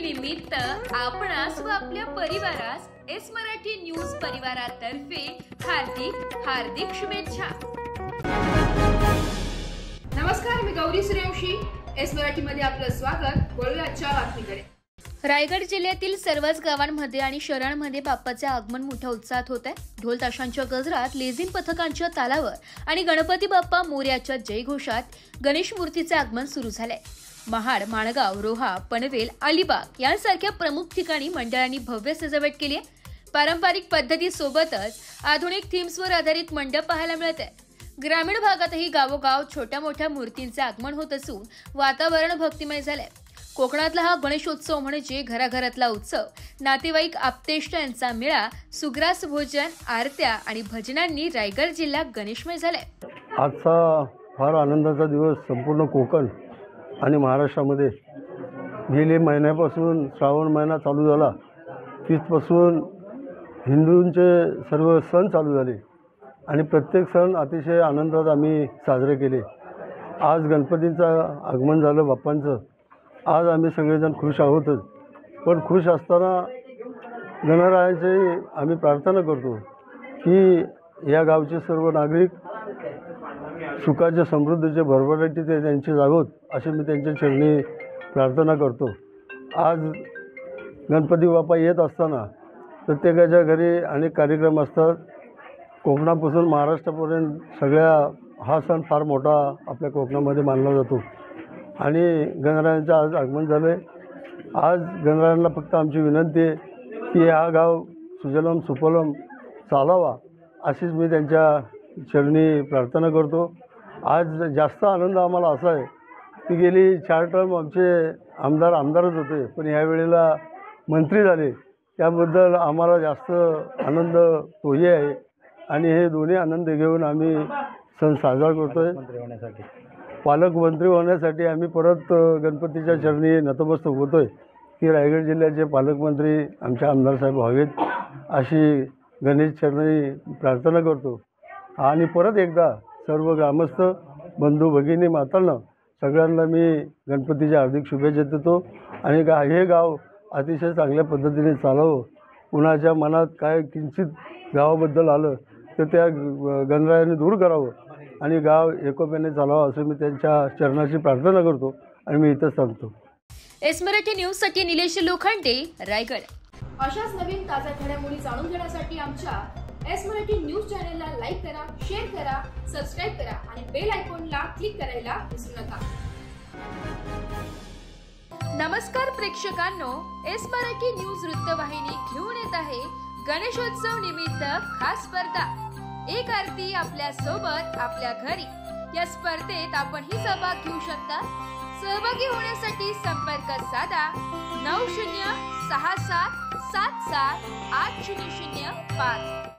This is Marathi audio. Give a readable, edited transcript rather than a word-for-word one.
निमित्त आपणास व आपल्या परिवारास एस मराठी न्यूज परिवारातर्फे हार्दिक शुभेच्छा। नमस्कार, मी गौरी सूर्यवंशी। एस मराठी मध्ये आपलं स्वागत। वळूया आजच्या बातमीकडे। रायगड जिल्ह्यातील सर्वच गावांमध्ये आणि शहरांमध्ये बाप्पाचे आगमन मोठ्या उत्साहात होत आहे। ढोल ताशांच्या गजरात, लेझिम पथकांच्या तालावर आणि गणपती बाप्पा मोरयाच्या जयघोषात गणेश मूर्तीचे आगमन सुरू झाले। महाड, माणगाव, रोहा, पनवेल, अलिबाग यांसारख्या प्रमुख ठिकाणी मंडळांनी भव्य सजावट केली आहे। पारंपरिक पद्धतीसोबतच आधुनिक थीम्सवर आधारित मंडप पाहायला मिळते। ग्रामीण भागातही गावोगाव छोट्या मोठ्या मूर्तींचे आगमन होत असून वातावरण भक्तिमय झाले। कोकणातला हा गणेशोत्सव म्हणजे घराघरातला उत्सव। नातेवाईक, आप्तेष्ट यांचा मेळा, सुग्रास भोजन, आरत्या आणि भजनांनी रायगड जिल्हा गणेशमय झालाय। आजचा फार आनंदाचा दिवस संपूर्ण कोकण आणि महाराष्ट्रामध्ये गेली महिन्यापासून श्रावण महिना चालू झाला, तिथपासून हिंदूंचे सर्व सण चालू झाले आणि प्रत्येक सण अतिशय आनंदात आम्ही साजरे केले। आज गणपतीचं आगमन झालं बाप्पांचं। आज आम्ही सगळेजण खुश आहोतच, पण खुश असताना गणरायाची आम्ही प्रार्थना करतो की या गावचे सर्व नागरिक सुखाचे, समृद्धीचे, भरभराटीचे ते त्यांचे जागोत असे मी त्यांच्या चरणी प्रार्थना करतो। आज गणपती बाप्पा येत असताना प्रत्येकाच्या घरी अनेक कार्यक्रम असतात। कोकणापासून महाराष्ट्रापर्यंत सगळ्या हा सण फार मोठा आपल्या कोकणामध्ये मानला जातो आणि गणरायांचं आज आगमन झालं आहे। आज गणरायांना फक्त आमची विनंती आहे की हा गाव सुजलम सुफलम चालावा अशीच मी त्यांच्या चरणी प्रार्थना करतो। आज जास्त आनंद आम्हाला असा आहे की गेली 4 टर्म आमचे आमदारच होते, पण ह्यावेळेला मंत्री झाले, त्याबद्दल आम्हाला जास्त आनंद तोही आहे आणि हे दोन्ही आनंद घेऊन आम्ही सण साजरा करतो आहे। पालकमंत्री होण्यासाठी आम्ही परत गणपतीच्या चरणी नतमस्तक होतो आहे की रायगड जिल्ह्याचे पालकमंत्री आमचे आमदार साहेब व्हावेत अशी गणेश चरणी प्रार्थना करतो। आणि परत एकदा सर्व ग्रामस्थ, बंधू, भगिनी, मातांना सगळ्यांना मी गणपतीच्या हार्दिक शुभेच्छा देतो आणि हे गाव अतिशय चांगल्या पद्धतीने चालावं। कुणाच्या मनात काय किंचित गावाबद्दल आलं तर त्या गणरायाने दूर करावं आणि गाव एकोप्याने चालावं असं मी त्यांच्या चरणाची प्रार्थना करतो आणि मी इथंच थांबतो। एस मराठी न्यूजसाठी निलेश लोखंडे, रायगड। अशाच नवीन ताज्या घडामोडी जाणून घेण्यासाठी आमच्या एस मराठी न्यूज चॅनलला लाईक करा, शेअर करा, सबस्क्राईब करा आणि बेल आयकॉनला क्लिक करायला विसरू नका। नमस्कार प्रेक्षकांनो, एस मराठी न्यूज वृत्तवाहिनी घेऊन येत आहे गणेशोत्सव निमित्त खास स्पर्धा। एक आरती आपल्या सोबत आपल्या घरी या स्पर्धेत आपणही सहभाग घेऊ शकता। सहभागी होण्यासाठी संपर्क साधा 9067778005।